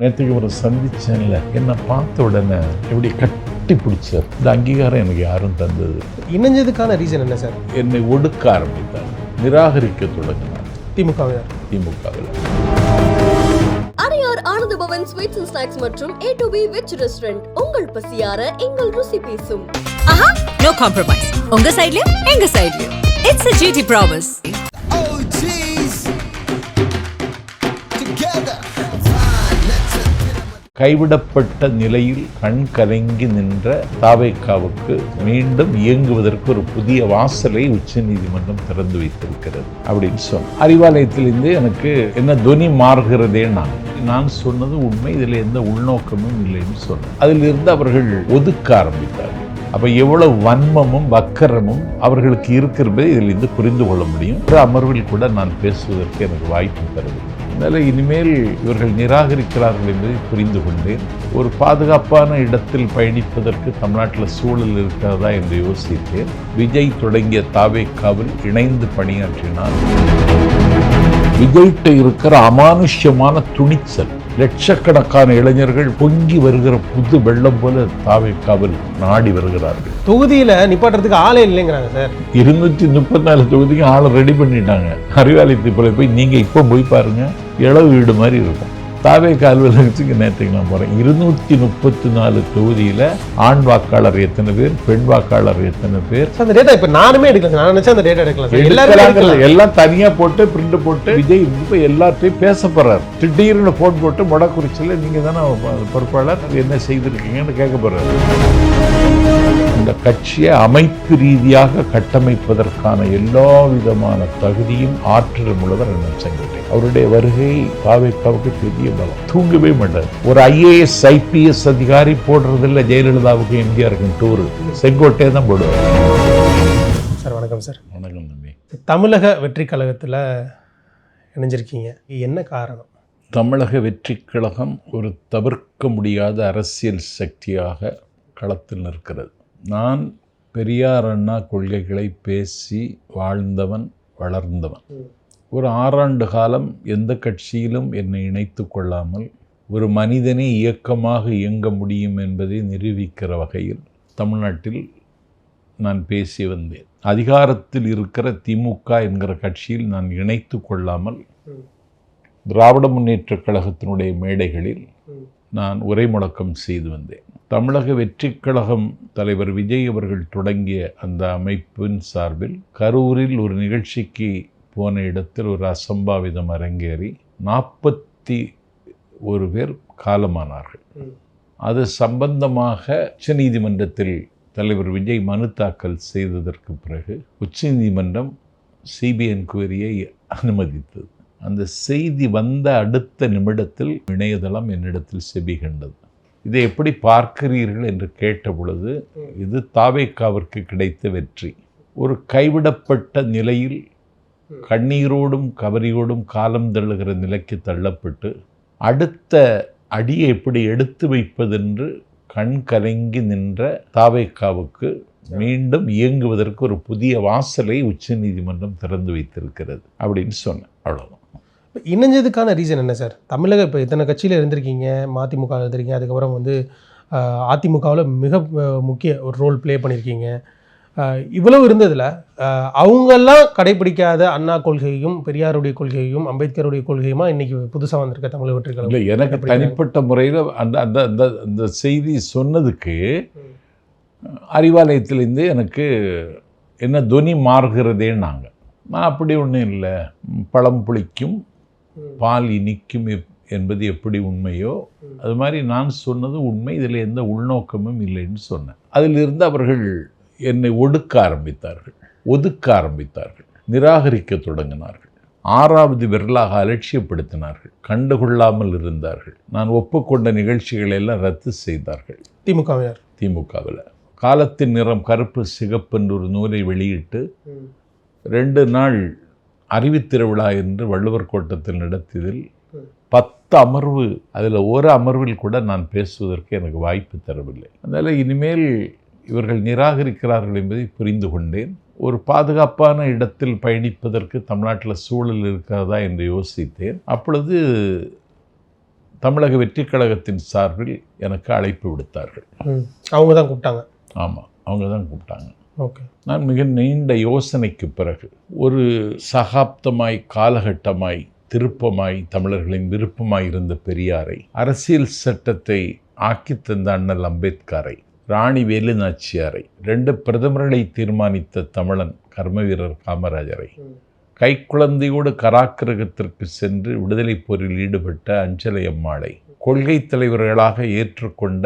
நேற்றுக்கு ஒரு சந்திச்சேன்ல, என்னை பார்த்த உடனே எப்படி கட்டி பிடிச்சார். இந்த அங்கீகாரம் எனக்கு யாரும் தந்தது. இணைஞ்சதுக்கான ரீசன் என்ன சார்? என்னை ஒடுக்க ஆரம்பித்தார், நிராகரிக்க தொடங்கினார். திமுகவில் அரையார் Anand Bhavan sweets and snacks மற்றும் A to B veg restaurant உங்கள் பசியார எங்கள் ருசி பேசும். ஆஹா, நோ காம்ப்ரமைஸ். உங்க சைடுலயும் எங்க சைடுலயும். It's a GT promise. கைவிடப்பட்ட நிலையில் கண் கலங்கி நின்ற தாவேக்காவுக்கு மீண்டும் இயங்குவதற்கு ஒரு புதிய வாசலை உச்சநீதிமன்றம் திறந்து வைத்திருக்கிறது அப்படின்னு சொன்ன அறிவாலயத்திலிருந்து எனக்கு என்ன துனி மாறுகிறதே. நான் சொன்னது உண்மை, இதில் எந்த உள்நோக்கமும் இல்லைன்னு சொன்னேன். அதிலிருந்து அவர்கள் ஒதுக்க ஆரம்பித்தார்கள். அப்போ எவ்வளவு வன்மமும் வக்கரமும் அவர்களுக்கு இருக்கிறது இதிலிருந்து புரிந்து கொள்ள முடியும். ஒரு அமர்வில் கூட நான் பேசுவதற்கு எனக்கு வாய்ப்பு தருது. அதனால் இனிமேல் இவர்கள் நிராகரிக்கிறார்கள் என்பதை புரிந்து கொண்டேன். ஒரு பாதுகாப்பான இடத்தில் பயணிப்பதற்கு தமிழ்நாட்டில் சூழல் இருக்கிறதா என்று யோசித்தேன். விஜய் தொடங்கிய தாவேக்காவில் இணைந்து பணியாற்றினார். விஜய்கிட்ட இருக்கிற அமானுஷ்யமான துணிச்சல், லட்சக்கணக்கான இளைஞர்கள் பொங்கி வருகிற புது வெள்ளம் போல தாவேக்காவில் நாடி வருகிறார்கள். தொகுதியில நிப்பாட்டுறதுக்கு ஆளே இல்லைங்கிறாங்க சார். 234 தொகுதிக்கு ஆளை ரெடி பண்ணிட்டாங்க. அறிவாலயத்தை போய் நீங்க இப்போ போய் பாருங்க, இளவு வீடு மாதிரி இருக்கும். தாவேக்கா அலுவலகத்துக்கு நேற்றுக்கு நான் போறேன். 234 தொகுதியில ஆண் வாக்காளர் எத்தனை பேர், பெண் வாக்காளர் எத்தனை பேர், அந்த டேட்டா இப்ப நானுமே எடுக்கலாம். நான் நினைச்சேன் அந்த டேட்டா எடுக்கலாம். எல்லாம் தனியா போட்டு பிரிண்ட் போட்டு விஜய் இப்ப எல்லாத்தையும் பேச போறாரு. திடீர்னு போன் போட்டு மொடக்குறிச்சியில் நீங்க தானே பொறுப்பாளர், என்ன செய்திருக்கீங்கன்னு கேட்க போறாரு. இந்த கட்சியை அமைப்பு ரீதியாக கட்டமைப்பதற்கான எல்லா விதமான தகுதியும் ஆற்றலும் உள்ளவர் செங்கோட்டை. அவருடைய வருகை தாவேக்காவுக்கு பெரிய பலம். தூங்கவே மாட்டார். ஒரு IAS IPS அதிகாரி போடுறதில்ல ஜெயலலிதாவுக்கு எம்ஜிஆருக்கு டூரு, செங்கோட்டையை தான் போடுவார். சார் வணக்கம் சார். வணக்கம் தம்பி. தமிழக வெற்றி கழகத்தில் இணைஞ்சிருக்கீங்க, என்ன காரணம்? தமிழக வெற்றி கழகம் ஒரு தவிர்க்க முடியாத அரசியல் சக்தியாக களத்தில் நிற்கிறது. நான் பெரியார் அண்ணா கொள்கைகளை பேசி வாழ்ந்தவன், வளர்ந்தவன். ஒரு 6 ஆண்டு காலம் எந்த கட்சியிலும் என்னை இணைத்து கொள்ளாமல் ஒரு மனிதனே இயக்கமாக இயங்க முடியும் என்பதை நிரூபிக்கிற வகையில் தமிழ்நாட்டில் நான் பேசி வந்தேன். அதிகாரத்தில் இருக்கிற திமுக என்கிற கட்சியில் நான் இணைத்து கொள்ளாமல் திராவிட முன்னேற்றக் கழகத்தினுடைய மேடைகளில் நான் உரை முழக்கம் செய்து வந்தேன். தமிழக வெற்றி கழகம் தலைவர் விஜய் அவர்கள் தொடங்கிய அந்த அமைப்பின் சார்பில் கரூரில் ஒரு நிகழ்ச்சிக்கு போன இடத்தில் ஒரு அசம்பாவிதம் அரங்கேறி 41 பேர் காலமானார்கள். அது சம்பந்தமாக உச்சநீதிமன்றத்தில் தலைவர் விஜய் மனு தாக்கல் செய்ததற்கு பிறகு உச்சநீதிமன்றம் CBI என்கொயரியை அனுமதித்தது. அந்த செய்தி வந்த அடுத்த நிமிடத்தில் இணையதளம் என்னிடத்தில் செவி கண்டது. இதை எப்படி பார்க்கிறீர்கள் என்று கேட்ட பொழுது, இது தாவேக்காவிற்கு கிடைத்த வெற்றி. ஒரு கைவிடப்பட்ட நிலையில் கண்ணீரோடும் கவரியோடும் காலம் தள்ளுகிற நிலைக்கு தள்ளப்பட்டு அடுத்த அடியை எப்படி எடுத்து வைப்பதென்று கண் கலங்கி நின்ற தாவேக்காவுக்கு மீண்டும் இயங்குவதற்கு ஒரு புதிய வாசலை உச்சநீதிமன்றம் திறந்து வைத்திருக்கிறது அப்படின்னு சொன்னேன். அவ்வளோதான். இணைஞ்சதுக்கான ரீசன் என்ன சார்? தமிழக இப்போ இத்தனை கட்சியில் இருந்திருக்கீங்க, மதிமுக இருந்திருக்கீங்க, அதுக்கப்புறம் அதிமுகவில் மிக முக்கிய ஒரு ரோல் ப்ளே பண்ணியிருக்கீங்க. இவ்வளவு இருந்ததில் அவங்கெல்லாம் கடைபிடிக்காத அண்ணா கொள்கையும் பெரியாருடைய கொள்கையும் அம்பேத்கருடைய கொள்கையுமா இன்னைக்கு புதுசாக வந்திருக்க தமிழக வெற்றி கழகம்? இல்லை, எனக்கு தனிப்பட்ட முறையில் அந்த செய்தி சொன்னதுக்கு அறிவாலயத்திலேருந்து எனக்கு என்ன துனி மாறுகிறதே. நான் அப்படி ஒன்றும் இல்லை, பழம் புளிக்கும் பால் இனிக்கும் என்பது எப்படி உண்மையோ அது மாதிரி நான் சொன்னது உண்மை, இதில் எந்த உள்நோக்கமும் இல்லைன்னு சொன்னேன். அதிலிருந்து அவர்கள் என்னை ஒடுக்க ஆரம்பித்தார்கள், நிராகரிக்க தொடங்கினார்கள். 6வது விரலாக அலட்சியப்படுத்தினார்கள், கண்டுகொள்ளாமல் இருந்தார்கள். நான் ஒப்புக்கொண்ட நிகழ்ச்சிகளை எல்லாம் ரத்து செய்தார்கள். திமுகவில் காலத்தின் நிறம் கருப்பு சிகப்பு என்று ஒரு நூலை வெளியிட்டு 2 நாள் அறிவித்திருவிழா என்று வள்ளுவர் கோட்டத்தில் நடத்தியதில் 10 அமர்வு, அதில் ஒரு அமர்வில் கூட நான் பேசுவதற்கு எனக்கு வாய்ப்பு தரவில்லை. அதனால் இனிமேல் இவர்கள் நிராகரிக்கிறார்கள் என்பதை புரிந்து கொண்டேன். ஒரு பாதுகாப்பான இடத்தில் பயணிப்பதற்கு தமிழ்நாட்டில் சூழல் இருக்கிறதா என்று யோசித்தேன். அப்பொழுது தமிழக வெற்றிக் கழகத்தின் சார்பில் எனக்கு அழைப்பு விடுத்தார்கள். அவங்க தான் கூப்பிட்டாங்க? ஆமாம், அவங்க தான் கூப்பிட்டாங்க. ஓகே. நான் மிக நீண்ட யோசனைக்கு பிறகு, ஒரு சகாப்தமாய் காலகட்டமாய் திருப்பமாய் தமிழர்களின் விருப்பமாய் இருந்த பெரியாரை, அரசியல் சட்டத்தை ஆக்கி தந்த அண்ணல் அம்பேத்கரை, ராணி வேலு நாச்சியாரை, 2 பிரதமர்களை தீர்மானித்த தமிழன் கர்மவீரர் காமராஜரை, கைக்குழந்தையோடு கராக்கிரகத்திற்கு சென்று விடுதலை போரில் ஈடுபட்ட அஞ்சலை அம்மாளை, கொள்கை தலைவர்களாக ஏற்றுக்கொண்ட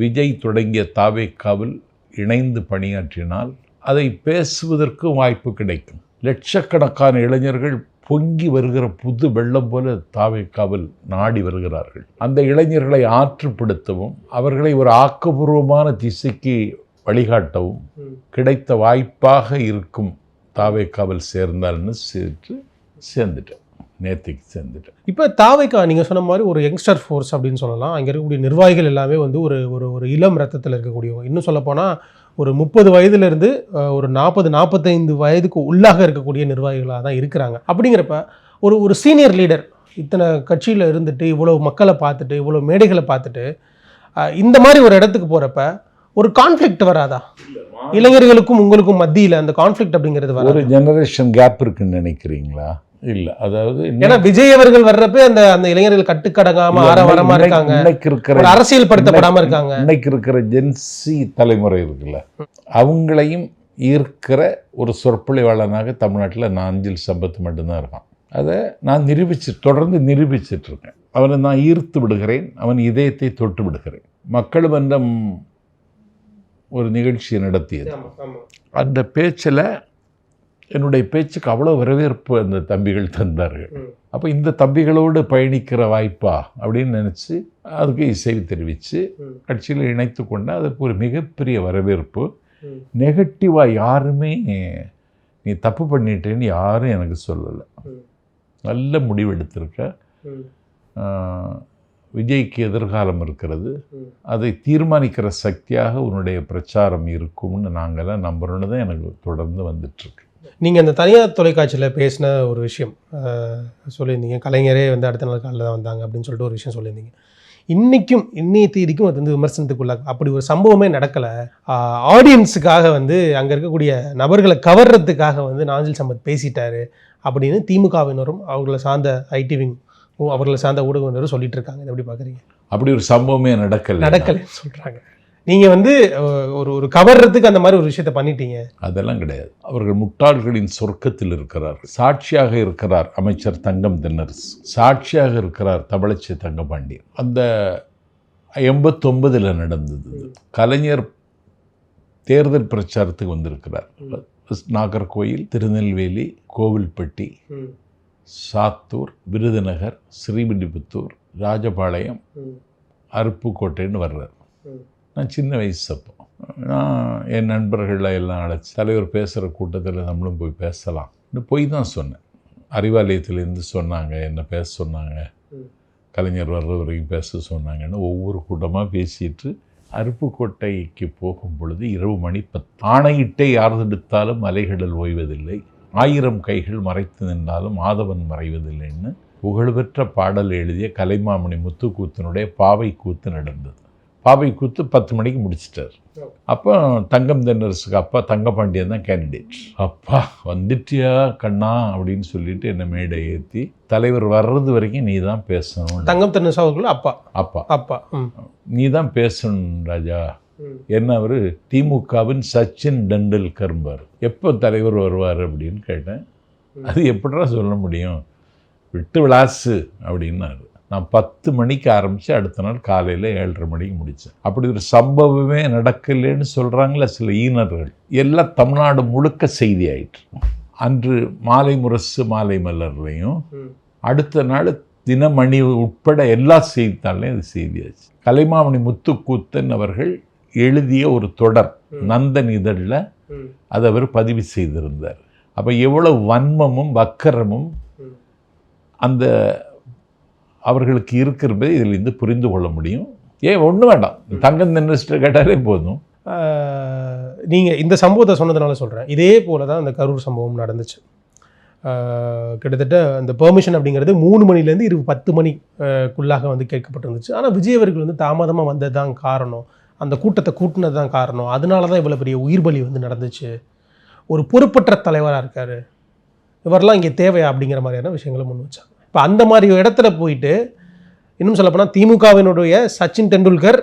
விஜய் தொடங்கிய தாவேக்காவில் இணைந்து பணியாற்றினால் அதை பேசுவதற்கு வாய்ப்பு கிடைக்கும். லட்சக்கணக்கான இளைஞர்கள் பொங்கி வருகிற புது வெள்ளம் போல தாவேக்காவில் நாடி வருகிறார்கள். அந்த இளைஞர்களை ஆற்றுப்படுத்தவும் அவர்களை ஒரு ஆக்கப்பூர்வமான திசைக்கு வழிகாட்டவும் கிடைத்த வாய்ப்பாக இருக்கும் தாவேக்காவில் சேர்ந்தால்னு சேர்ந்துட்டேன். நேற்றுக்கு சேர்ந்துட்டேன். இப்போ தாவேக்கா நீங்கள் சொன்ன மாதிரி ஒரு யங்ஸ்டர் ஃபோர்ஸ் அப்படின்னு சொல்லலாம். அங்கே இருக்கக்கூடிய நிர்வாகிகள் எல்லாமே வந்து ஒரு ஒரு ஒரு இளம் ரத்தத்தில் இருக்கக்கூடியவங்க. இன்னும் சொல்லப்போனால் ஒரு 30 வயதுலேருந்து ஒரு 40-45 வயதுக்கு உள்ளாக இருக்கக்கூடிய நிர்வாகிகளாக தான் இருக்கிறாங்க. அப்படிங்கிறப்ப ஒரு ஒரு சீனியர் லீடர் இத்தனை கட்சியில் இருந்துட்டு, இவ்வளோ மக்களை பார்த்துட்டு, இவ்வளோ மேடைகளை பார்த்துட்டு, இந்த மாதிரி ஒரு இடத்துக்கு போகிறப்ப ஒரு கான்ஃப்ளிக்ட் வராதா? இளைஞர்களுக்கும் உங்களுக்கும் மத்தியில் அந்த கான்ஃப்ளிக்ட் அப்படிங்கிறது வர ஒரு ஜெனரேஷன் கேப் இருக்குன்னு நினைக்கிறீங்களா? இல்லை, அதாவது ஏன்னா விஜய் அவர்கள் வர்றப்ப அந்த அந்த இளைஞர்கள் கட்டுக்கடங்காம ஆரவாரமா இருக்காங்க, இன்னைக்கு இருக்கிற அரசியல் படுத்தப்படாம இருக்காங்க. இன்னைக்கு இருக்கிற ஜென்சி தலைமுறை இருக்குல்ல, அவங்களையும் ஈர்க்கிற ஒரு சொற்பொழிவாளனாக தமிழ்நாட்டில் நான் அஞ்சில் சம்பத் மட்டும்தான் இருக்கான். அதை நான் தொடர்ந்து நிரூபிச்சிட்டு இருக்கேன். அவனை நான் ஈர்த்து விடுகிறேன், அவன் இதயத்தை தொட்டு விடுகிறேன். மக்கள் மன்றம் ஒரு நிகழ்ச்சியை நடத்தியது. அந்த பேச்சில் என்னுடைய பேச்சுக்கு அவ்வளோ வரவேற்பு அந்த தம்பிகள் தந்தார்கள். அப்போ இந்த தம்பிகளோடு பயணிக்கிற வாய்ப்பா அப்படின்னு நினச்சி அதுக்கு இசைவு தெரிவித்து கட்சியில் இணைத்து கொண்டு அதற்கு ஒரு மிகப்பெரிய வரவேற்பு. நெகட்டிவாக யாருமே நீ தப்பு பண்ணிட்டேன்னு யாரும் எனக்கு சொல்லலை. நல்ல முடிவெடுத்திருக்க. விஜய்க்கு எதிர்காலம் இருக்கிறது, அதை தீர்மானிக்கிற சக்தியாக உன்னுடைய பிரச்சாரம் இருக்கும்னு நாங்கள்லாம் நம்புறோன்னு தான் எனக்கு தொடர்ந்து வந்துட்டுருக்கு. நீங்கள் அந்த தனியார் தொலைக்காட்சியில் பேசின ஒரு விஷயம் சொல்லியிருந்தீங்க, கலைஞரே வந்து அடுத்த நாள் காலையில் தான் வந்தாங்க அப்படின்னு சொல்லிட்டு ஒரு விஷயம் சொல்லியிருந்தீங்க. இன்னைய தேதிக்கும் அது வந்து விமர்சனத்துக்குள்ளாக அப்படி ஒரு சம்பவமே நடக்கலை. ஆடியன்ஸுக்காக வந்து அங்கே இருக்கக்கூடிய நபர்களை கவர்றதுக்காக வந்து நாஞ்சில் சம்பத் பேசிட்டாரு அப்படின்னு திமுகவினரும் அவர்களை சார்ந்த ஐடி விங் அவர்களை சார்ந்த ஊடகவினரும் சொல்லிட்டு இருக்காங்க. இதை எப்படி பார்க்குறீங்க? அப்படி ஒரு சம்பவமே நடக்கலைன்னு சொல்கிறாங்க. நீங்கள் வந்து ஒரு கவர்றதுக்கு அந்த மாதிரி ஒரு விஷயத்த பண்ணிட்டீங்க. அதெல்லாம் கிடையாது. அவர்கள் முட்டாள்களின் சொர்க்கத்தில் இருக்கிறார்கள். சாட்சியாக இருக்கிறார் அமைச்சர் தங்கம் தென்னரசு, சாட்சியாக இருக்கிறார் தமிழச்சி தங்கபாண்டியன். அந்த 89 நடந்தது. கலைஞர் தேர்தல் பிரச்சாரத்துக்கு வந்திருக்கிறார். நாகர்கோயில், திருநெல்வேலி, கோவில்பட்டி, சாத்தூர், விருதுநகர், ஸ்ரீவில்லிபுத்தூர், ராஜபாளையம், அருப்புக்கோட்டைன்னு வர்றார். நான் சின்ன வயசு அப்போ. நான் என் நண்பர்களை எல்லாம் அழைச்சி தலைவர் பேசுகிற கூட்டத்தில் நம்மளும் போய் பேசலாம் போய் தான் சொன்னேன். அறிவாலயத்திலேருந்து சொன்னாங்க, என்ன பேச சொன்னாங்க, கலைஞர் வர்ற வரைக்கும் பேச சொன்னாங்கன்னு ஒவ்வொரு கூட்டமாக பேசிட்டு அருப்புக்கோட்டைக்கு போகும் பொழுது 10:10 ஆணையிட்டே யார் தடுத்தாலும் அலைகடல் ஓய்வதில்லை, 1000 கைகள் மறைத்து நின்றாலும் ஆதவன் மறைவதில்லைன்னு புகழ்பெற்ற பாடல் எழுதிய கலைமாமணி முத்துக்கூத்தனுடைய பாவை கூத்து நடந்தது. பாவை கூத்து 10 மணிக்கு முடிச்சிட்டார். அப்போ தங்கம் தென்னரசுக்கு அப்பா தங்கபாண்டியன் தான் கேண்டிடேட். அப்பா வந்துட்டியா கண்ணா அப்படின்னு சொல்லிட்டு என்னை மேடை ஏற்றி தலைவர் வர்றது வரைக்கும் நீ தான் பேசணும். தங்கம் தென்னரசு அவர்கள் அப்பா அப்பா அப்பா நீ தான் பேசணும் ராஜா. என்ன அவர் திமுகவின் சச்சின் டெண்டுல்கர்பார். எப்போ தலைவர் வருவார் அப்படின்னு கேட்டேன். அது எப்படிடா சொல்ல முடியும், விட்டு விளாசு அப்படின்னாரு. நான் 10 மணிக்கு ஆரம்பித்து அடுத்த நாள் காலையில் 7:30 மணிக்கு முடித்தேன். அப்படி ஒரு சம்பவமே நடக்கலைன்னு சொல்கிறாங்களே சில ஈனர்கள். எல்லாம் தமிழ்நாடு முழுக்க செய்தி ஆயிற்று. அன்று மாலை முரசு மாலை மலர்லையும் அடுத்த நாள் தினமணி உட்பட எல்லா செய்தித்தாளையும் அது செய்தியாச்சு. கலைமாமணி முத்துக்கூத்தன் அவர்கள் எழுதிய ஒரு தொடர் நந்தன் இதழில் அதை அவர் பதிவு செய்திருந்தார். அப்போ எவ்வளவு வன்மமும் வக்கரமும் அந்த அவர்களுக்கு இருக்கிறது இதிலிருந்து புரிந்து கொள்ள முடியும். ஒன்றும் வேண்டாம், தங்கம் தென்னரசு கேட்டாலே போதும். நீங்கள் இந்த சம்பவத்தை சொன்னதுனால சொல்கிறேன். இதே போல தான் அந்த கரூர் சம்பவம் நடந்துச்சு. கிட்டத்தட்ட அந்த பெர்மிஷன் அப்படிங்கிறது 3 மணிலேருந்து 10 மணிக்குள்ளாக வந்து கேட்கப்பட்டிருந்துச்சு. ஆனால் விஜய் அவர்கள் வந்து தாமதமாக வந்தது தான் காரணம், அந்த கூட்டத்தை கூட்டினது தான் காரணம், அதனால தான் இவ்வளோ பெரிய உயிர் பலி வந்து நடந்துச்சு, ஒரு பொறுப்பற்ற தலைவராக இருக்கார், இவரெல்லாம் இங்கே தேவையா அப்படிங்கிற மாதிரியான விஷயங்களை முன் வச்சாங்க. இப்போ அந்த மாதிரி இடத்துல போயிட்டு இன்னும் சொல்லப்போனால் திமுகவினுடைய சச்சின் டெண்டுல்கர்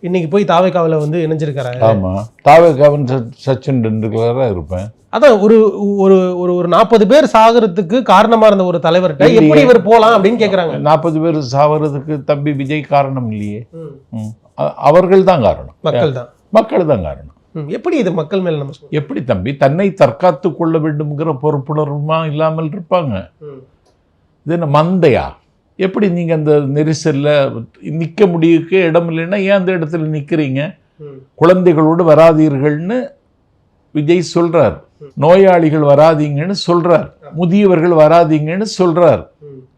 இன்னைக்கு போய் தாவேகாவில் வந்து இணைஞ்சிருக்கிறாரு. ஆமாம், தாவேகாவின் சச்சின் டெண்டுல்கராக இருப்பேன். அதான் ஒரு ஒரு ஒரு 40 பேர் சாகிறதுக்கு காரணமா இருந்த ஒரு தலைவர்கிட்ட எப்படி இவர் போலாம் அப்படின்னு கேட்குறாங்க. 40 பேர் சாகிறதுக்கு தம்பி விஜய் காரணம் இல்லையே, அவர்கள் தான் காரணம், மக்கள் தான் காரணம். எப்படி இது மக்கள் மேல நம்ம எப்படி தம்பி தன்னை தற்காத்து கொள்ள வேண்டும்ங்கிற பொறுப்புணர்வுமா இல்லாமல் இருப்பாங்க? இது என்ன மந்தையா? எப்படி நீங்கள் அந்த நெரிசலில் நிற்க முடியுக்கு இடம் இல்லைன்னா ஏன் அந்த இடத்துல நிற்கிறீங்க? குழந்தைகளோடு வராதீர்கள்னு விஜய் சொல்கிறார், நோயாளிகள் வராதீங்கன்னு சொல்கிறார், முதியவர்கள் வராதீங்கன்னு சொல்கிறார்,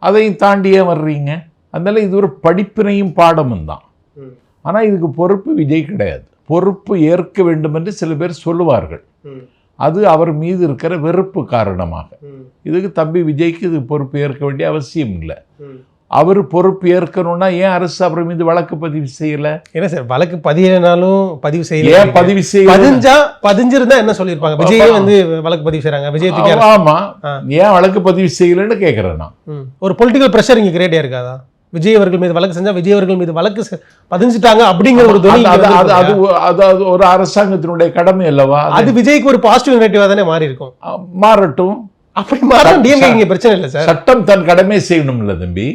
அதையும் தாண்டியே வர்றீங்க. அதனால இது ஒரு படிப்பினையும் பாடமும் தான். ஆனால் இதுக்கு பொறுப்பு விஜய் கிடையாது. பொறுப்பு ஏற்க வேண்டும் என்று சில பேர் சொல்லுவார்கள், அது அவர் மீது இருக்கிற வெறுப்பு காரணமாக. இதுக்கு தம்பி விஜய்க்கு இது பொறுப்பு ஏற்க வேண்டிய அவசியம் இல்லை. அவர் பொறுப்பு ஏற்கணும்னா ஏன் அரசு அவர் மீது வழக்கு பதிவு செய்யல? என்ன சார் வழக்கு பதியனாலும் பதிவு செய்யல, ஏன் பதிவு செய்ய பதிஞ்சிருந்தா என்ன சொல்லியிருப்பாங்க? விஜய் வந்து வழக்கு பதிவு செய்யறாங்க, விஜய் ஆமா, ஏன் வழக்கு பதிவு செய்யலன்னு கேட்கிறேன் நான். ஒரு பொலிட்டிக்கல் ப்ரெஷர் இங்க கிரியேட் ஆயிருக்காதா? விஜய் அவர்கள் மீது வழக்கு செஞ்சா விஜய் அவர்கள் மீது வழக்கு பதிஞ்சிட்டாங்க அப்படிங்கிற ஒரு அது ஒரு அரசாங்கத்தினுடைய கடமை அல்லவா? அது விஜய்க்கு ஒரு பாசிட்டிவ் நெகட்டிவா தானே மாறி இருக்கும். மாறட்டும், அப்படி மாறலாம், டிஎம்கே பிரச்சனை இல்லை சார். சட்டம் தன் கடமை செய்யணும்ல தம்பி,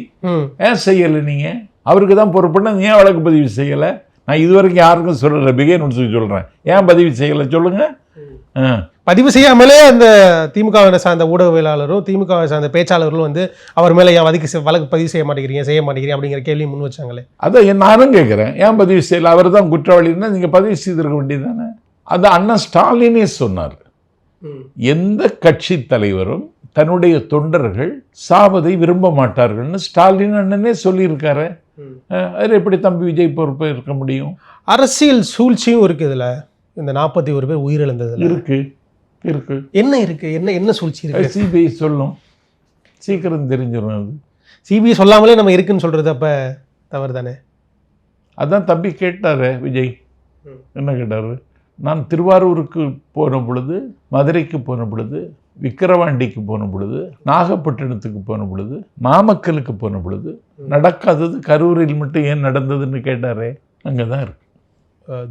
ஏன் செய்யல? நீங்க அவருக்கு தான் பொறுப்புன்னா ஏன் வழக்கு பதிவு செய்யல? நான் இதுவரைக்கும் யாருக்கும் சொல்றேன், பிகேன்னு சொல்றேன், ஏன் பதிவு செய்யல சொல்லுங்க. பதிவு செய்யாமலே அந்த திமுகவை சார்ந்த ஊடகவியலாளரும் திமுகவை சார்ந்த பேச்சாளர்களும் வந்து அவர் மேலே ஏன் வழக்கு பதிவு செய்ய மாட்டேங்கிறீங்க அப்படிங்கிற கேள்வி முன் வச்சாங்களே. அதை நானும் கேட்குறேன், ஏன் பதிவு செய்யல? அவர் தான் குற்றவாளின்னா நீங்கள் பதிவு செய்திருக்க வேண்டியதானே. அது அண்ணன் ஸ்டாலினே சொன்னார், எந்த கட்சி தலைவரும் தன்னுடைய தொண்டர்கள் சாவதை விரும்ப மாட்டார்கள்னு ஸ்டாலின் அண்ணனே சொல்லியிருக்காரு. அதில் எப்படி தம்பி விஜய் பொறுப்பு இருக்க முடியும்? அரசியல் சூழ்ச்சியும் இருக்கு இதில். இந்த 41 பேர் உயிரிழந்தது இருக்கு. என்ன இருக்கு, என்ன சூழ்ச்சி இருக்கு? சிபிஐ சொல்லும், சீக்கிரம் தெரிஞ்சிடும். அது சிபிஐ சொல்லாமலே நம்ம இருக்குன்னு சொல்றது அப்ப தவறு தானே? அதான் தம்பி கேட்டாரு விஜய், என்ன கேட்டாரு? நான் திருவாரூருக்கு போன பொழுது, மதுரைக்கு போன பொழுது, விக்கிரவாண்டிக்கு போன பொழுது, நாகப்பட்டினத்துக்கு போன பொழுது, நாமக்கலுக்கு போன பொழுது நடக்காதது கரூரில் மட்டும் ஏன் நடந்ததுன்னு கேட்டாரே. அங்கே தான் இருக்கு.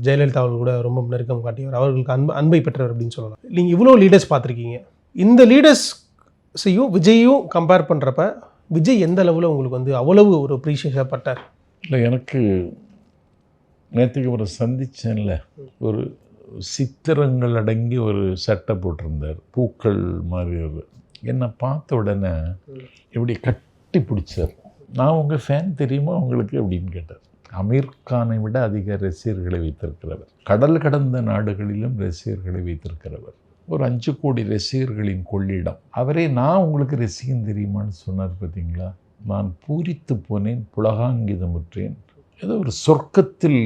ஜெயலலிதா அவர்கள் கூட ரொம்ப நெருக்கம் காட்டியவர், அவர்களுக்கு அன்பை பெற்றவர் அப்படின்னு சொல்லலாம். நீங்கள் இவ்வளோ லீடர்ஸ் பார்த்துருக்கீங்க, இந்த லீடர்ஸையும் விஜயும் கம்பேர் பண்ணுறப்ப விஜய் எந்த அளவில் உங்களுக்கு வந்து அவ்வளவு ஒரு அப்ரிஷியேஷப்பட்டார்? இல்லை, எனக்கு நேற்றுக்கு ஒரு சந்திச்சேன்ல, ஒரு சித்திரங்கள் அடங்கி ஒரு சட்டை போட்டிருந்தார், பூக்கள் மாதிரி. ஒரு என்னை பார்த்த உடனே இப்படி கட்டி பிடிச்சார். நான் உங்கள் ஃபேன் தெரியுமா உங்களுக்கு அப்படின்னு கேட்டார். அமீர் கானை விட அதிக ரசிகர்களை வைத்திருக்கிறவர், கடல் கடந்த நாடுகளிலும் ரசிகர்களை வைத்திருக்கிறவர், ஒரு 5 கோடி ரசிகர்களின் கொள்ளிடம் அவரே. நான் உங்களுக்கு ரசிகன் தெரியுமான்னு சொன்னார். பார்த்தீங்களா, நான் பூரித்து போனேன், புலகாங்கிதமுற்றேன், ஏதோ ஒரு சொர்க்கத்தில்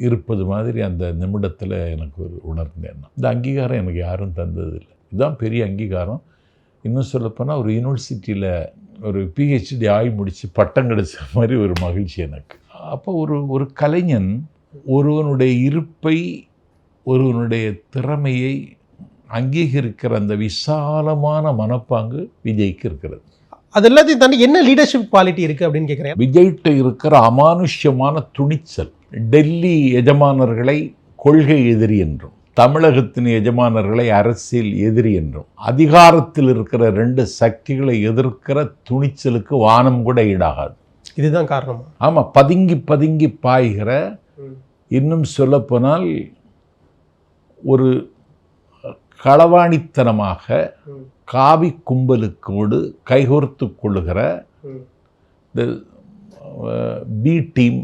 இருப்பது மாதிரி அந்த நிமிடத்தில் எனக்கு ஒரு உணர்ந்தேன். இந்த அங்கீகாரம் எனக்கு யாரும் தந்ததில்லை, இதுதான் பெரிய அங்கீகாரம். இன்னும் சொல்லப்போனால் ஒரு யூனிவர்சிட்டியில் ஒரு PhD ஆகி முடித்து பட்டம் கிடைச்ச மாதிரி ஒரு மகிழ்ச்சி எனக்கு. அப்போ ஒரு கலைஞன் ஒருவனுடைய இருப்பை, ஒருவனுடைய திறமையை அங்கீகரிக்கிற அந்த விசாலமான மனப்பாங்கு விஜய்க்கு இருக்கிறது. அது எல்லாத்தையும் தாண்டி என்ன லீடர்ஷிப் குவாலிட்டி இருக்குது அப்படின்னு கேட்குறேன். விஜய்கிட்ட இருக்கிற அமானுஷ்யமான துணிச்சல். டெல்லி எஜமானர்களை கொள்கை எதிரி என்றும், தமிழகத்தின் எஜமானர்களை அரசியல் எதிரி என்றும், அதிகாரத்தில் இருக்கிற 2 சக்திகளை எதிர்க்கிற துணிச்சலுக்கு வானம் கூட ஈடாகாது. இதுதான் காரணம். ஆமாம், பதுங்கி பதுங்கி பாய்கிற, இன்னும் சொல்லப்போனால் ஒரு களவாணித்தனமாக காவி கும்பலுக்கோடு கைகோர்த்து கொள்ளுகிற இந்த பி டீம்,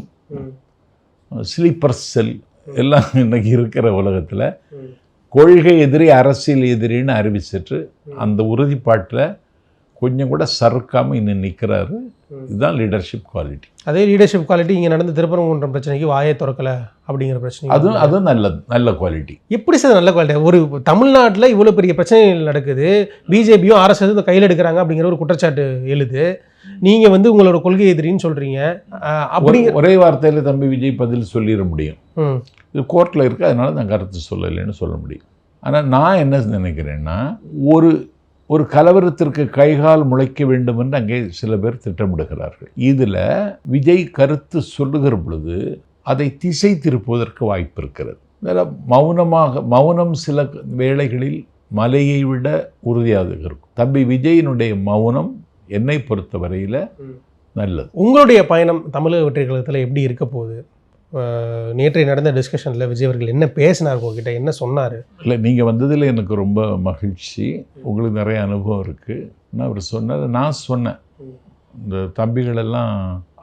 ஸ்லீப்பர் செல் எல்லாம் இன்னைக்கு இருக்கிற உலகத்தில் கொள்கை எதிரி அரசியல் எதிரின்னு அறிவிச்சிட்டு அந்த உறுதிப்பாட்டில் கொஞ்சம் கூட சறுக்காமல் இன்னும் நிற்கிறாரு. இதுதான் லீடர்ஷிப் குவாலிட்டி. அதே லீடர்ஷிப் குவாலிட்டி இங்கே நடந்த திருப்பரங்குன்றம் பிரச்சனைக்கு வாயை திறக்கலை அப்படிங்கிற பிரச்சனை, அதுவும் நல்ல குவாலிட்டி. எப்படி சார் நல்ல குவாலிட்டி? ஒரு தமிழ்நாட்டில் இவ்வளோ பெரிய பிரச்சனைகள் நடக்குது, பிஜேபியும் ஆர்எஸ்எஸ் இந்த கையில் எடுக்கிறாங்க அப்படிங்கிற ஒரு குற்றச்சாட்டு எழுது. நீங்கள் வந்து உங்களோட கொள்கை எதிரின்னு சொல்கிறீங்க. அப்படி ஒரே வார்த்தையில் தம்பி விஜய் பதில் சொல்லிட முடியும். இது கோர்ட்டில் இருக்குது, அதனால நான் கருத்து சொல்லலைன்னு சொல்ல முடியும். ஆனால் நான் என்ன நினைக்கிறேன்னா, ஒரு கலவரத்திற்கு கைகால் முளைக்க வேண்டும் என்று அங்கே சில பேர் திட்டமிடுகிறார்கள். இதில் விஜய் கருத்து சொல்லுகிற பொழுது அதை திசை திருப்புவதற்கு வாய்ப்பு இருக்கிறது. மௌனம் சில வேளைகளில் மலையை விட உறுதியாக இருக்கும். தம்பி விஜயினுடைய மௌனம் என்னை பொறுத்த வரையில் நல்லது. உங்களுடைய பயணம் தமிழக வெற்றி கழகத்தில் எப்படி இருக்க போகுது? நேற்றைய நடந்த டிஸ்கஷனில் விஜய் அவர்கள் என்ன பேசினார், உங்ககிட்ட என்ன சொன்னார்? இல்லை, நீங்கள் வந்ததில் எனக்கு ரொம்ப மகிழ்ச்சி. உங்களுக்கு நிறைய அனுபவம் இருக்குது. நான் அவர் சொன்னார், நான் சொன்னேன் இந்த தம்பிகளெல்லாம்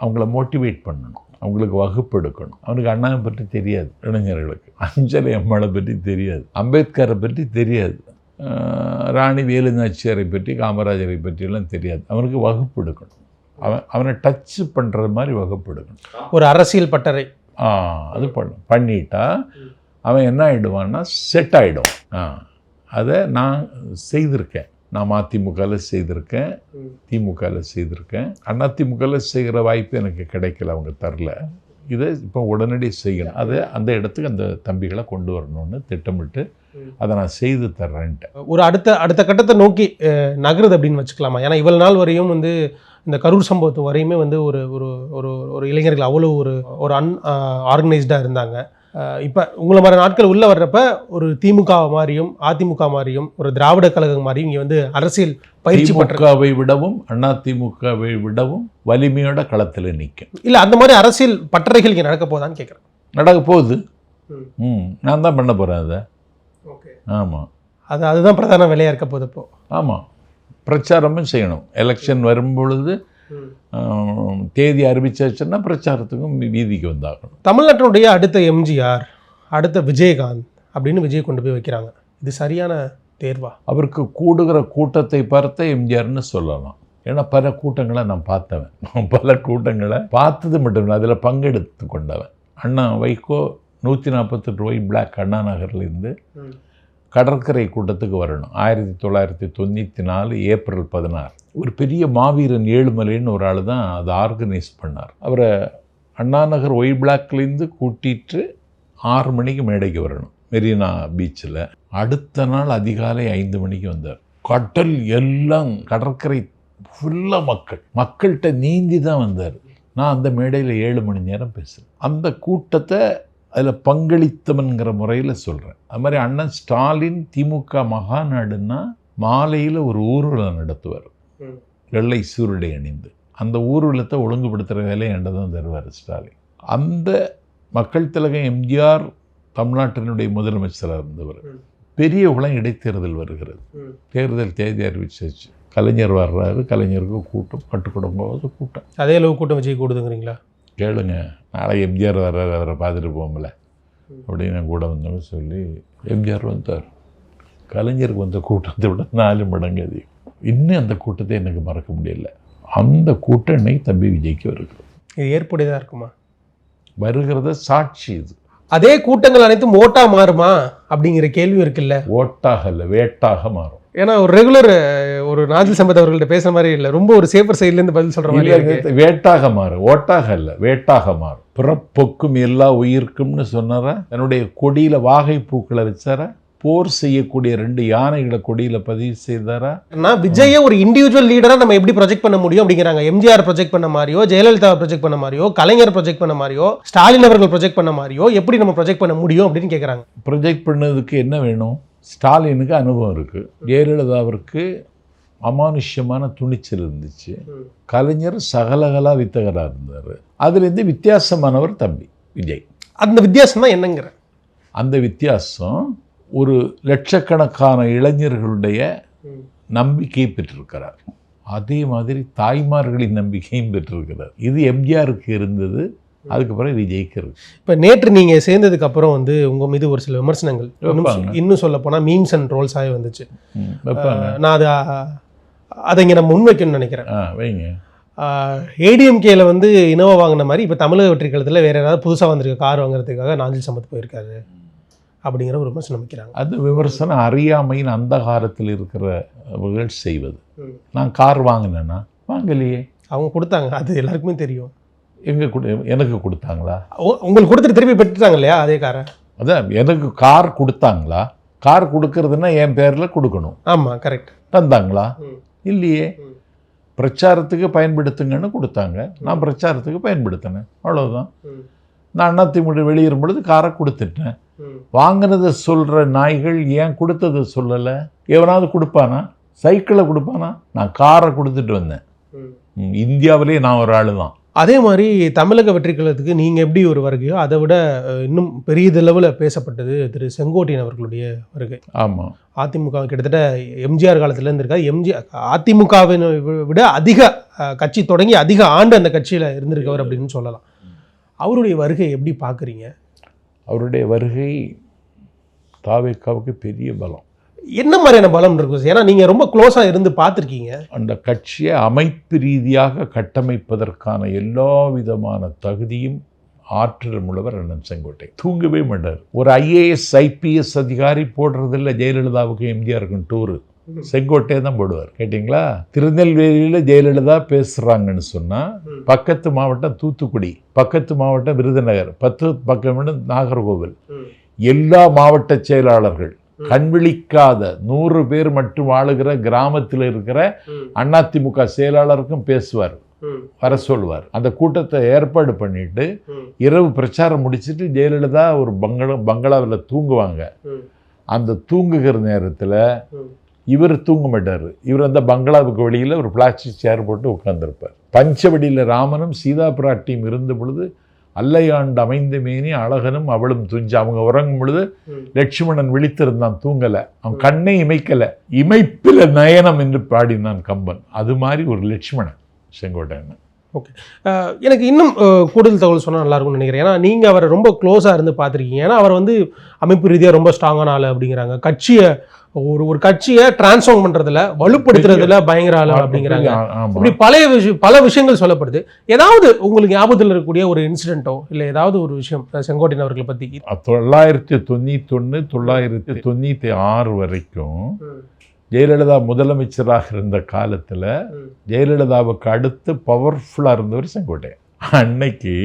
அவங்கள மோட்டிவேட் பண்ணணும், அவங்களுக்கு வகுப்பு எடுக்கணும். அவனுக்கு அண்ணாவை பற்றி தெரியாது, இளைஞர்களுக்கு அஞ்சலி அம்மாவை பற்றி தெரியாது, அம்பேத்கரை பற்றி தெரியாது, ராணி வேலுநாச்சியாரை பற்றி காமராஜரை பற்றியெல்லாம் தெரியாது. அவனுக்கு வகுப்பு எடுக்கணும், அவனை டச் பண்ணுற மாதிரி வகுப்பு எடுக்கணும். ஒரு அரசியல் பட்டறை அது பண்ணிட்டா அவன் என்ன ஆகிடுவான்னா செட் ஆகிடும். அதை நான் செய்திருக்கேன். நான் மதிமுகவில் செய்திருக்கேன், திமுகவில் செய்திருக்கேன். அதிமுகவில் செய்கிற வாய்ப்பு எனக்கு கிடைக்கல, அவங்க தரல. இதை இப்போ உடனடி செய்யணும். அதை அந்த இடத்துக்கு அந்த தம்பிகளை கொண்டு வரணும்னு திட்டமிட்டு அதை நான் செய்து தர்றேன்ட்டு ஒரு அடுத்த கட்டத்தை நோக்கி நகருது அப்படின்னு வச்சுக்கலாமா? ஏன்னா இவ்வளவு நாள் வரையும் வந்து இந்த கரூர் சம்பவத்து வரையுமே வந்து ஒரு ஒரு ஒரு ஒரு இளைஞர்கள் அவ்வளோ ஒரு ஆர்கனைஸ்டாக இருந்தாங்க. இப்போ உங்களை மாதிரி நாட்கள் உள்ளே வர்றப்ப ஒரு திமுக மாதிரியும் அதிமுக மாதிரியும் ஒரு திராவிட கழகம் மாதிரியும் இங்கே வந்து அரசியல் பயிற்சி திமுகவை விடவும் அதிமுகவை விடவும் வலிமையோட களத்தில் நிற்கும். இல்லை, அந்த மாதிரி அரசியல் பட்டறைகள் இங்கே நடக்க போதான்னு கேட்குறேன். நடக்க போகுது. நான் தான் பண்ண போகிறேன் அதை. ஓகே, ஆமாம், அதுதான் பிரதான வேலையாக இருக்க போகுது இப்போ. ஆமாம், பிரச்சாரமும் செய்யணும். எலெக்ஷன் வரும்பொழுது தேதி அறிவிச்சாச்சுன்னா பிரச்சாரத்துக்கும் வீதிக்கு வந்தாகணும். தமிழ்நாட்டினுடைய அடுத்த எம்ஜிஆர், அடுத்த விஜயகாந்த் அப்படின்னு விஜய் கொண்டு போய் வைக்கிறாங்க. இது சரியான தேர்வா? அவருக்கு கூடுகிற கூட்டத்தை பார்த்த எம்ஜிஆர்னு சொல்லலாம். ஏன்னா பல கூட்டங்களை நான் பார்த்தவன், பல கூட்டங்களை பார்த்தது மட்டும் இல்லை, அதில் பங்கெடுத்து கொண்டவன். அண்ணா வைகோ 148 பிளாக் அண்ணா நகர்லேருந்து கடற்கரை கூட்டத்துக்கு வரணும். 1994 ஏப்ரல் 16 ஒரு பெரிய மாவீரன் ஏழுமலைன்னு ஒரு ஆள் தான் அதை ஆர்கனைஸ் பண்ணார். அவரை அண்ணா நகர் ஒய் பிளாக்லேருந்து கூட்டிட்டு 6 மணிக்கு மேடைக்கு வரணும் மெரினா பீச்சில். அடுத்த நாள் அதிகாலை 5 மணிக்கு வந்தார். கடல் எல்லாம், கடற்கரை ஃபுல்லாக மக்கள்கிட்ட நீந்தி தான் வந்தார். நான் அந்த மேடையில் 7 மணி நேரம் பேசுகிறேன். அந்த கூட்டத்தை அதில் பங்களித்தவன்கிற முறையில் சொல்கிறேன். அது மாதிரி அண்ணன் ஸ்டாலின் திமுக மகாநாடுன்னா மாலையில் ஒரு ஊர்வலம் நடத்துவார், வெள்ளை சூருடை அணிந்து. அந்த ஊர்வலத்தை ஒழுங்குபடுத்துகிற வேலையை என்கிட்ட தான் தருவார் ஸ்டாலின். அந்த மக்கள் திலகம் எம்ஜிஆர் தமிழ்நாட்டினுடைய முதலமைச்சராக இருந்தவர். பெரிய உலகம் இடைத்தேர்தல் வருகிறது, தேர்தல் தேதி அறிவிச்சாச்சு. கலைஞர் வர்றாரு, கலைஞருக்கு கூட்டம், கட்டுக்கொடும்போது கூட்டம். அதே அளவு கூட்டம் விஜய் கூடுதுங்கிறீங்களா? கேளுங்க, நாளை எம்ஜிஆர் வர்றாரு, அவரை பார்த்துட்டு போகல அப்படின்னு கூட வந்தவங்க சொல்லி எம்ஜிஆர் வந்தார். கலைஞருக்கு வந்த கூட்டத்தை விட 4 மடங்கு அதிகம். இன்னும் அந்த கூட்டத்தை எனக்கு மறக்க முடியல. அந்த கூட்டம் இன்னைக்கு தம்பி விஜய்க்கு வருகிறது. இது ஏற்புடையதாக இருக்குமா? வருகிறத சாட்சி இது. அதே கூட்டங்கள் அனைத்தும் ஓட்டாக மாறுமா அப்படிங்கிற கேள்வி இருக்குல்ல? ஓட்டாக இல்லை, வேட்டாக மாறும். ஏன்னா ஒரு ரெகுலர் ஒரு நாஜில் சம்பத் அவர்கள்ட்ட பேசுகிற மாதிரி இல்லை, ரொம்ப ஒரு சேஃபர் சைட்லேருந்து பதில் சொல்கிற மாதிரி. வேட்டாக மாறும், ஓட்டாக இல்லை, வேட்டாக மாறும். பிறப்பொக்கும் எல்லா உயிர்க்கும்னு சொன்னாரா? தன்னுடைய கொடியில் வாகை பூக்களை வச்சாரா? போர் செய்யக்கூடிய 2 யானைகளை கொடியில் பதிவு செய்தாரா? நான் விஜயை ஒரு இண்டிவிஜுவல் லீடராக நம்ம எப்படி ப்ரொஜெக்ட் பண்ண முடியும் அப்படிங்கிறாங்க. எம்ஜிஆர் ப்ரொஜெக்ட் பண்ண மாதிரியோ, ஜெயலலிதா ப்ரொஜெக்ட் பண்ண மாதிரியோ, கலைஞர் ப்ரொஜெக்ட் பண்ண மாதிரியோ, ஸ்டாலின் அவர்கள் ப்ரொஜெக்ட் பண்ண மாதிரியோ எப்படி நம்ம ப்ரொஜெக்ட் பண்ண முடியும் அப்படின்னு கேட்குறாங்க. ப்ரொஜெக்ட் பண்ணதுக்கு என்ன வேணும்? ஸ்டாலினுக்கு அனுபவம் இருக்குது, ஜெயலலிதாவிற்கு அமானுஷ்யமான துணிச்சல் இருந்துச்சு, கலைஞர் சகலகலா வித்தகராக இருந்தார். அதுலேருந்து வித்தியாசமானவர் தம்பி விஜய். அந்த வித்தியாசம் தான் என்னங்கிற? அந்த வித்தியாசம் ஒரு லட்சக்கணக்கான இளைஞர்களுடைய நம்பிக்கையை பெற்றிருக்கிறார். அதே மாதிரி தாய்மார்களின் நம்பிக்கையும் பெற்றிருக்கிறார். இது எம்ஜிஆருக்கு இருந்தது, அதுக்கப்புறம் விஜய்க்கு இருக்கு. இப்போ நேற்று நீங்கள் சேர்ந்ததுக்கு அப்புறம் வந்து உங்கள் மீது ஒரு சில விமர்சனங்கள் இன்னும் சொல்ல போனால் மீம்ஸ் அண்ட் ட்ரோல்ஸாகவே வந்துச்சு. நான் அதை இங்கே நான் முன்வைக்கணும்னு நினைக்கிறேன். வைங்க. ஏடிஎம்கேல வந்து இனோவா வாங்கின மாதிரி இப்போ தமிழக வெற்றி கழகத்தில் வேறு ஏதாவது புதுசாக வந்திருக்க கார் வாங்குறதுக்காக நாஞ்சில் சம்பத் போயிருக்காரு அப்படிங்கிற ஒரு விமர்சனம் வைக்கிறாங்க. அது விமர்சனம் அறியாமையின் அந்த காலத்தில் இருக்கிறவர்கள் செய்வது. நான் கார் வாங்கினேன்னா வாங்கலையே, அவங்க கொடுத்தாங்க, அது எல்லாருக்குமே தெரியும். எனக்கு கொடுத்தாங்களா? உங்களுக்கு கொடுத்துட்டு திருப்பி பெற்றுட்டாங்க இல்லையா அதே காரை? அதான் எனக்கு கார் கொடுத்தாங்களா? கார் கொடுக்கறதுன்னா என் பேரில் கொடுக்கணும். ஆமாம், கரெக்ட். தந்தாங்களா? இல்லையே. பிரச்சாரத்துக்கு பயன்படுத்துங்கன்னு கொடுத்தாங்க, நான் பிரச்சாரத்துக்கு பயன்படுத்தினேன், அவ்வளோதான். நான் அதிமுக வெளியேறும் பொழுது காரை கொடுத்துட்டேன். வாங்கினதை சொல்கிற நாய்கள் ஏன் கொடுத்ததை சொல்லலை? எவனாவது கொடுப்பானா? சைக்கிளை கொடுப்பானா? நான் காரை கொடுத்துட்டு வந்தேன். இந்தியாவிலே நான் ஒரு ஆள் தான். அதே மாதிரி தமிழக வெற்றி கழகத்துக்கு நீங்கள் எப்படி ஒரு வருகையோ அதை விட இன்னும் பெரிய லெவலில் பேசப்பட்டது திரு செங்கோட்டையன் அவர்களுடைய வருகை. ஆமாம். அதிமுக கிட்டத்தட்ட எம்ஜிஆர் காலத்தில் இருந்திருக்காது. அதிமுகவினை விட அதிக கட்சி தொடங்கி அதிக ஆண்டு அந்த கட்சியில் இருந்திருக்கவர் அப்படின்னு சொல்லலாம். அவருடைய வருகை எப்படி பார்க்குறீங்க? அவருடைய வருகை தாவேக்காவுக்கு பெரிய பலம். என்ன மாதிரியான பலம் இருக்கும்? ஏன்னா நீங்கள் ரொம்ப க்ளோஸாக இருந்து பார்த்துருக்கீங்க. அந்த கட்சியை அமைப்பு ரீதியாக கட்டமைப்பதற்கான எல்லா விதமான தகுதியும் ஆற்றலும் உள்ளவர் அண்ணன் செங்கோட்டை. தூங்கவே மாட்டார். ஒரு IAS IPS அதிகாரி போடுறதில்ல ஜெயலலிதாவுக்கும் எம்ஜிஆருக்கும் டூரு, செங்கோட்டை தான் போடுவார். கேட்டிங்களா? திருநெல்வேலியில் ஜெயலலிதா பேசுகிறாங்கன்னு சொன்னால் பக்கத்து மாவட்டம் தூத்துக்குடி, பக்கத்து மாவட்டம் விருதுநகர், 10 பக்கம் நாகர்கோவில், எல்லா மாவட்ட செயலாளர்கள், கண்விழிக்காத 100 பேர் மட்டும் வாழுகிற கிராமத்தில் இருக்கிற அதிமுக செயலாளருக்கும் பேசுவார், வர சொல்வார். அந்த கூட்டத்தை ஏற்பாடு பண்ணிட்டு இரவு பிரச்சாரம் முடிச்சுட்டு ஜெயலலிதா ஒரு பங்களாவில் தூங்குவாங்க. அந்த தூங்குகிற நேரத்தில் இவர் தூங்க மாட்டார். இவர் அந்த பங்களாவுக்கு வெளியில் ஒரு பிளாஸ்டிக் சேர் போட்டு உட்கார்ந்துருப்பார். பஞ்சவடியில் ராமனும் சீதா பிராட்டியும் இருந்த பொழுது அல்லையாண்டு அமைந்த மேனி அழகனும் அவளும் துஞ்சு. அவங்க உறங்கும் பொழுது லட்சுமணன் விழித்திருந்தான், தூங்கலை. அவன் கண்ணை இமைக்கலை, இமைப்பில் நயனம் என்று பாடினான் கம்பன். அது மாதிரி ஒரு லட்சுமணன் செங்கோட்டையன். ஓகே, எனக்கு இன்னும் கூடுதல் தகவல் சொன்னால் நல்லாயிருக்கும்னு நினைக்கிறேன். ஏன்னா நீங்கள் அவரை ரொம்ப க்ளோஸாக இருந்து பார்த்துருக்கீங்க. ஏன்னா அவர் வந்து அமைப்பு ரீதியாக ரொம்ப ஸ்ட்ராங்கான ஆள் அப்படிங்கிறாங்க. கட்சியை ஒரு கட்சியை டிரான்ஸ்ஃபார்ம் பண்ணுறதுல, வலுப்படுத்துறதுல பயங்கர ஆள் அப்படிங்கிறாங்க. இப்படி பல விஷயங்கள் சொல்லப்படுது. ஏதாவது உங்களுக்கு ஞாபகத்தில் இருக்கக்கூடிய ஒரு இன்சிடென்ட்டோ இல்லை ஏதாவது ஒரு விஷயம் செங்கோட்டையன் அவர்களை பற்றி? 991 996 வரைக்கும் ஜெயலலிதா முதலமைச்சராக இருந்த காலத்தில் ஜெயலலிதாவுக்கு அடுத்து பவர்ஃபுல்லாக இருந்தவர் செங்கோட்டையன். அன்னைக்கு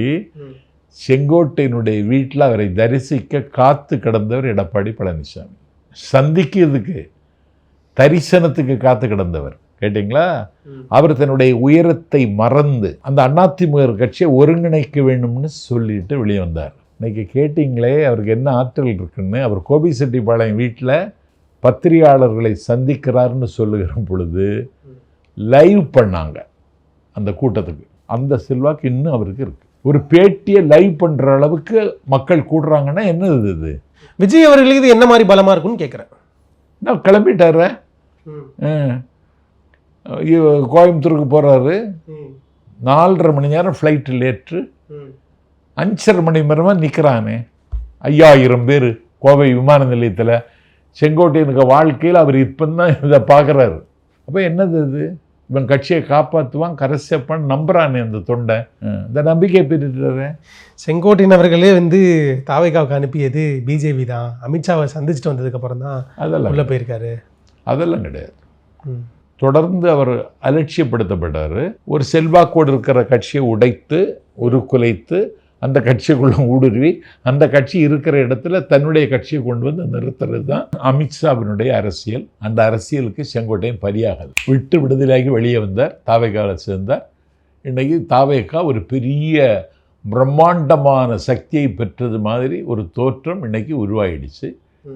செங்கோட்டையனுடைய வீட்டில் அவரை தரிசிக்க காத்து கிடந்தவர் எடப்பாடி பழனிசாமி. சந்திக்கிறதுக்கு, தரிசனத்துக்கு காத்து கிடந்தவர். கேட்டிங்களா? அவர் தன்னுடைய உயரத்தை மறந்து அந்த அதிமுக கட்சியை ஒருங்கிணைக்க வேண்டும்னு சொல்லிட்டு வெளியே வந்தார். இன்னைக்கு கேட்டிங்களே அவருக்கு என்ன ஆற்றல் இருக்குன்னு. அவர் கோபிச்செட்டிப்பாளையம் வீட்டில் பத்திரிகையாளர்களை சந்திக்கிறார்னு சொல்லுகிற பொழுது லைவ் பண்ணாங்க அந்த கூட்டத்துக்கு. அந்த செல்வாக்கு இன்னும் அவருக்கு இருக்கு. ஒரு பேட்டியை லைவ் பண்ணுற அளவுக்கு மக்கள் கூடுறாங்கன்னா என்னது இது? விஜய் அவர்களுக்கு இது என்ன மாதிரி பலமாக இருக்குன்னு கேட்குறேன். நான் கிளம்பிட்டார, கோயம்புத்தூருக்கு போகிறாரு, 4.5 மணி நேரம் ஃப்ளைட்டு லேட்டு, 5.5 மணி நேரமாக நிற்கிறானே. 5000 பேர் கோவை விமான நிலையத்தில். செங்கோட்டையனுக்கு வாழ்க்கையில் அவர் இப்போ தான் இதை பார்க்குறாரு. அப்போ என்னது இது? இவன் கட்சியை காப்பாற்றுவான், கரை சேர்ப்பான் நம்புறானே அந்த தொண்டை. இந்த நம்பிக்கை பெற்றுட்டாரு. செங்கோட்டையன் அவர்களே வந்து தாவேக்காவுக்கு அனுப்பியது பிஜேபி தான். அமித்ஷாவை சந்திச்சுட்டு வந்ததுக்கப்புறம் தான் அதெல்லாம் உள்ளே போயிருக்காரு. அதெல்லாம் கிடையாது. தொடர்ந்து அவர் அலட்சியப்படுத்தப்பட்டார். ஒரு செல்வாக்கோடு இருக்கிற கட்சியை உடைத்து உருக்குலைத்து அந்த கட்சிக்குள்ள ஊடுருவி அந்த கட்சி இருக்கிற இடத்துல தன்னுடைய கட்சியை கொண்டு வந்து நிறுத்துறது தான் அமித்ஷாவினுடைய அரசியல். அந்த அரசியலுக்கு செங்கோட்டையன் பலியாகாது. விட்டு விடுதலையாகி வெளியே வந்தார், தாவேக்காவில் சேர்ந்தார். இன்றைக்கி தாவேக்கா ஒரு பெரிய பிரம்மாண்டமான சக்தியை பெற்றது மாதிரி ஒரு தோற்றம் இன்னைக்கு உருவாயிடுச்சு.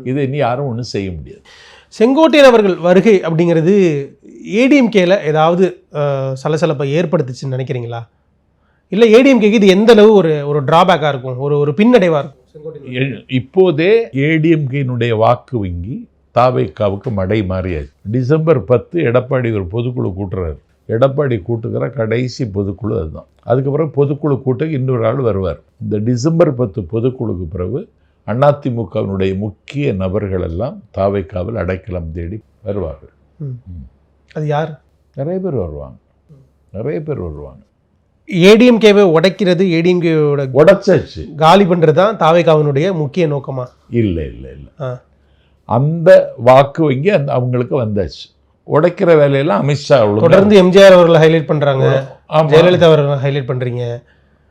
இதை இனி யாரும் ஒன்றும் செய்ய முடியாது. செங்கோட்டையன் அவர்கள் வருகை அப்படிங்கிறது ஏடிஎம்கேல ஏதாவது சலசலப்பை ஏற்படுத்துச்சுன்னு நினைக்கிறீங்களா? இல்லை ஏடிஎம்கேக்கு இது எந்த அளவு ஒரு டிராபேக்காக இருக்கும், ஒரு பின்னடைவாக இருக்கும்? இப்போதே ஏடிஎம்கேனுடைய வாக்கு வங்கி தாவேக்காவுக்கு மடை மாறியாச்சு. டிசம்பர் 10 எடப்பாடி ஒரு பொதுக்குழு கூட்டுறாரு. எடப்பாடி கூட்டுக்கிற கடைசி பொதுக்குழு அதுதான். அதுக்கப்புறம் பொதுக்குழு கூட்ட இன்னொரு ஆள் வருவார். இந்த டிசம்பர் 10 பொதுக்குழுக்கு பிறகு அதிமுகவினுடைய முக்கிய நபர்கள் எல்லாம் தாவேக்காவில் அடைக்கலம் தேடி வருவார்கள். அது யார்? நிறைய பேர் வருவாங்க, நிறைய பேர் வருவாங்க. ஏடிஎம்கேவை உடைக்கிறது, ஏடிஎம்கேவோட உடைச்சாச்சு, காலி பண்ணுறது தான் தாவேகாவினுடைய முக்கிய நோக்கமா? இல்லை இல்லை இல்லை, அந்த வாக்கு வங்கி அவங்களுக்கு வந்தாச்சு. உடைக்கிற வேலையெல்லாம் அமித்ஷா தொடர்ந்து எம்ஜிஆர் அவர்களை ஹைலைட் பண்ணுறாங்க, ஜெயலலிதா அவர்களை ஹைலைட் பண்ணுறீங்க.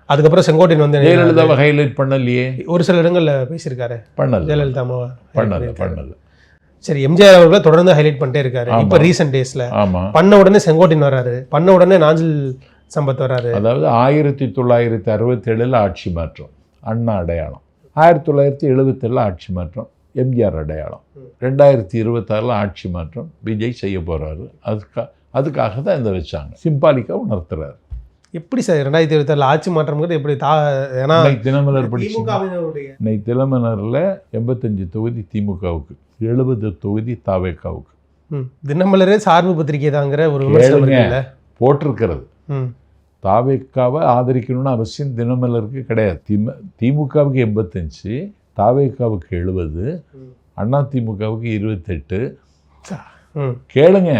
அதுக்கப்புறம் செங்கோட்டையன் வந்து ஜெயலலிதாவை ஹைலைட் பண்ணலையே, ஒரு சில இடங்களில் பேசியிருக்காரு. பண்ணல, ஜெயலலிதா பண்ணல. சரி, எம்ஜிஆர் அவர்களை தொடர்ந்து ஹைலைட் பண்ணிட்டே இருக்காரு. இப்போ ரீசெண்ட் டேஸில் பண்ண உடனே செங்கோட்டையன் வர்றாரு, பண்ண உடனே நாஞ்சில் சம்பத் வர்றாரு. அதாவது 1967 ஆட்சி மாற்றம் அண்ணா அடையாளம், 1977 ஆட்சி மாற்றம் எம்ஜிஆர் அடையாளம், 2026 ஆட்சி மாற்றம் விஜய் செய்ய போகிறாரு. அதுக்காக தான் இந்த வச்சாங்க, சிம்பாலிக்காக உணர்த்துறாரு. எப்படி சார் 2026 ஆட்சி மாற்றம்ங்கிறது எப்படி? ஏன்னா தினமலர் இன்னைக்கு தினமலரில் 85 தொகுதி திமுகவுக்கு, 70 தொகுதி தாவேகாவுக்கு. தினமலரே சார்பு பத்திரிகை தாங்கிற ஒரு விமர்சனம் போட்டிருக்கிறது. தாவேகாவை ஆதரிக்கணும்னு அவசியம் தினமலருக்கு கிடையாது. திமுகவுக்கு 85, தாவேகாவுக்கு 70, அண்ணா திமுகவுக்கு 28. கேளுங்க,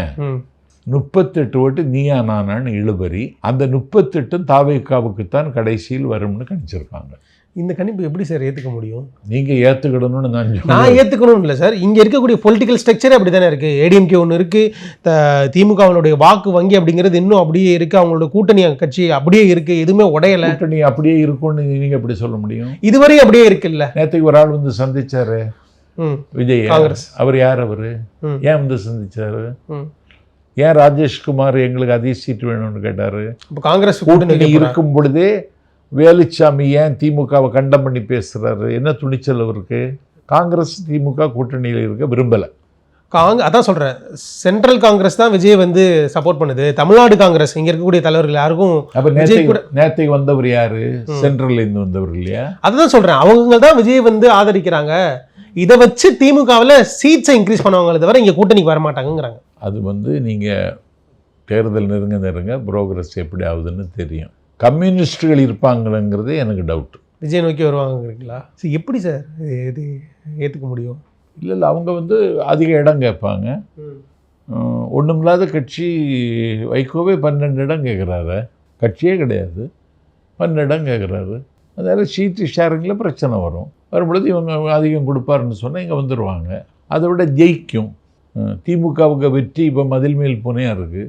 38 ஓட்டு நீயா நானான்னு இழுபறி. அந்த 38 தாவேகாவுக்குத்தான் கடைசியில் வரும்னு கணிச்சிருக்காங்க. இந்த கணிப்பு எப்படி சார் ஏற்றுக்க முடியும்? நீங்கள் ஏற்றுக்கணும்னு நான் ஏற்றுக்கணும் இல்லை சார். இங்கே இருக்கக்கூடிய பொலிட்டிக்கல் ஸ்ட்ரக்சரே அப்படி தானே இருக்குது. ஏடிஎம்கே ஒன்று இருக்குது, திமுகவினுடைய வாக்கு வங்கி அப்படிங்கிறது இன்னும் அப்படியே இருக்குது, அவங்களோட கூட்டணி கட்சி அப்படியே இருக்குது, எதுவுமே உடையலை. கூட்டணி அப்படியே இருக்கும்னு நீங்கள் எப்படி சொல்ல முடியும்? இதுவரை அப்படியே இருக்குல்ல. நேற்றுக்கு ஒரு ஆள் வந்து சந்திச்சாரு விஜய், காங்கிரஸ். அவர் யார்? அவர் ஏன் வந்து சந்திச்சாரு? ஏன் ராஜேஷ்குமார் எங்களுக்கு அதிக சீட்டு வேணும்னு கேட்டாரு? காங்கிரஸ் கூட்டணி இருக்கும் பொழுதே வேலுச்சாமி ஏன் திமுகவை கண்டம் பண்ணி பேசுறாரு? என்ன துணிச்சல் அவருக்கு? காங்கிரஸ் திமுக கூட்டணியில் இருக்க விரும்பலை. அதான் சொல்கிறேன், சென்ட்ரல் காங்கிரஸ் தான் விஜய் வந்து சப்போர்ட் பண்ணுது. தமிழ்நாடு காங்கிரஸ் இங்கே இருக்கக்கூடிய தலைவர்கள் யாருக்கும். அப்போ நேற்றைக்கு வந்தவர் யாரு? சென்ட்ரல்லேருந்து வந்தவர் இல்லையா? அதுதான் சொல்கிறேன், அவங்க தான் விஜய் வந்து ஆதரிக்கிறாங்க. இதை வச்சு திமுகவில் சீட்ஸை இன்க்ரீஸ் பண்ணுவாங்களே தவிர இங்கே கூட்டணிக்கு வரமாட்டாங்கிறாங்க. அது வந்து நீங்கள் தேர்தல் நெருங்க ப்ரோக்ரஸ் எப்படி ஆகுதுன்னு தெரியும். கம்யூனிஸ்டுகள் இருப்பாங்கிறதே எனக்கு டவுட். விஜய் நோக்கி வருவாங்கிறீங்களா? சரி, எப்படி சார் இது ஏற்றுக்க முடியும்? இல்லை, அவங்க வந்து அதிக இடம் கேட்பாங்க. ஒன்றுமில்லாத கட்சி வைகோவே 12 இடம் கேட்குறாரு, கட்சியே கிடையாது, 12 இடம் கேட்குறாரு. அதனால் சீட்டு ஷேரிங்கில் பிரச்சனை வரும்பொழுது இவங்க அதிகம் கொடுப்பாருன்னு சொன்னால் இங்கே வந்துடுவாங்க. அதை விட ஜெயிக்கும். திமுகவுக்கு வெற்றி இப்போ மதில் மேல் புனையாக இருக்குது,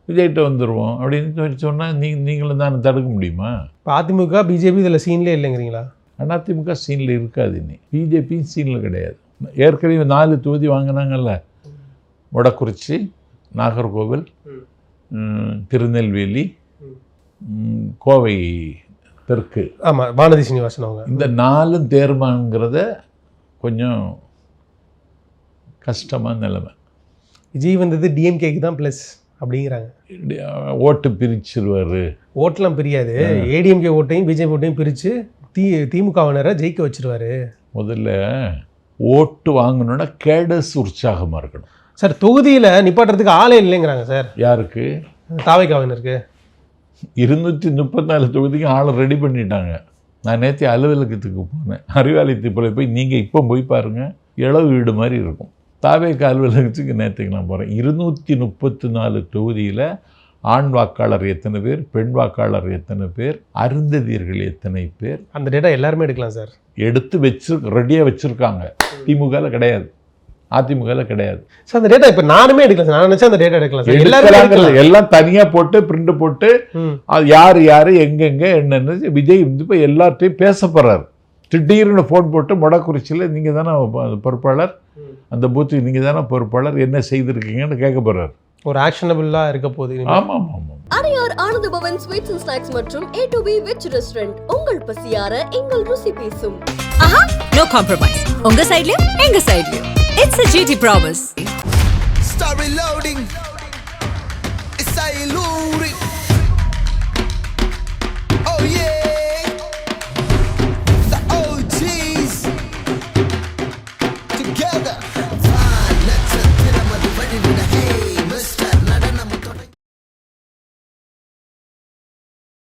விஜய்கிட்ட வந்துடுவோம் அப்படின்னு சொன்னால் நீங்களும் தான் தடுக்க முடியுமா? இப்போ அதிமுக பிஜேபி இதில் சீன்லேயே இல்லைங்கிறீங்களா? அதிமுக சீனில் இருக்காது, இனி பிஜேபி சீனில் கிடையாது. ஏற்கனவே 4 தொகுதி வாங்கினாங்கல்ல, மொடக்குறிச்சி, நாகர்கோவில், திருநெல்வேலி, கோவை தெற்கு. ஆமாம், வானதி சீனிவாசன் அவங்க. இந்த 4 தேர்மானங்கிறத கொஞ்சம் கஷ்டமான நிலைமை. விஜய் வந்தது டிஎம்கேக்கு தான் ப்ளஸ் அப்படிங்கிறாங்க. ஓட்டு பிரிச்சிருவார். ஓட்டெலாம் பிரியாது, ஏடிஎம்கே ஓட்டையும் பிஜேபி ஓட்டையும் பிரித்து திமுகவினரை ஜெயிக்க வச்சிருவாரு. முதல்ல ஓட்டு வாங்கணுன்னா கேடஸ் உற்சாகமாக இருக்கணும் சார். தொகுதியில் நிப்பாட்டுறதுக்கு ஆளே இல்லைங்கிறாங்க சார். யாருக்கு? தாவேகாவினருக்கு. 234 தொகுதிக்கு ஆளை ரெடி பண்ணிட்டாங்க. நான் நேற்று அலுவலகத்துக்கு போனேன், அறிவாலயத்துக்கு போய் நீங்கள் இப்போ போய் பாருங்கள், இளவு வீடு மாதிரி இருக்கும். தாவேகா அலுவலகத்துக்கு நேற்றுக்கு நான் போகிறேன். 234 தொகுதியில் ஆண் வாக்காளர் எத்தனை பேர், பெண் வாக்காளர் எத்தனை பேர், அருந்ததியர்கள் எத்தனை பேர், அந்த டேட்டா எல்லாருமே எடுக்கலாம் சார். எடுத்து ரெடியாக வச்சுருக்காங்க. திமுகவில் கிடையாது, அதிமுகவில் கிடையாது சார். அந்த டேட்டா இப்போ நானுமே எடுக்கலாம் சார். நான் நினச்சா அந்த டேட்டா எடுக்கலாம் சார். எல்லாம் தனியாக போட்டு பிரிண்ட் போட்டு அது யார் எங்கெங்கே என்னென்னு விஜய் வந்து இப்போ எல்லார்ட்டையும் பேச போகிறார். திடீர்னு ஃபோன் போட்டு மொடக்குறிச்சியில் நீங்கள் தானே பொறுப்பாளர், அந்த பூத்துக்கு நீங்கள் தானே பொறுப்பாளர், என்ன செய்திருக்கீங்கன்னு கேட்க போகிறார். ஒரு ஆக்ஷனபிளாக இருக்க போகுது. ஆமாம். Adyar Ananda Bhavan sweets and snacks மற்றும் A2B வெஜ் ரெஸ்டாரண்ட் உங்கள் பசியார எங்கள் ருசி பேசும். ஆஹா, நோ காம்ப்ரமைஸ். உங்க சைடுலயும் எங்க சைடுலயும். It's a GT promise. Start reloading.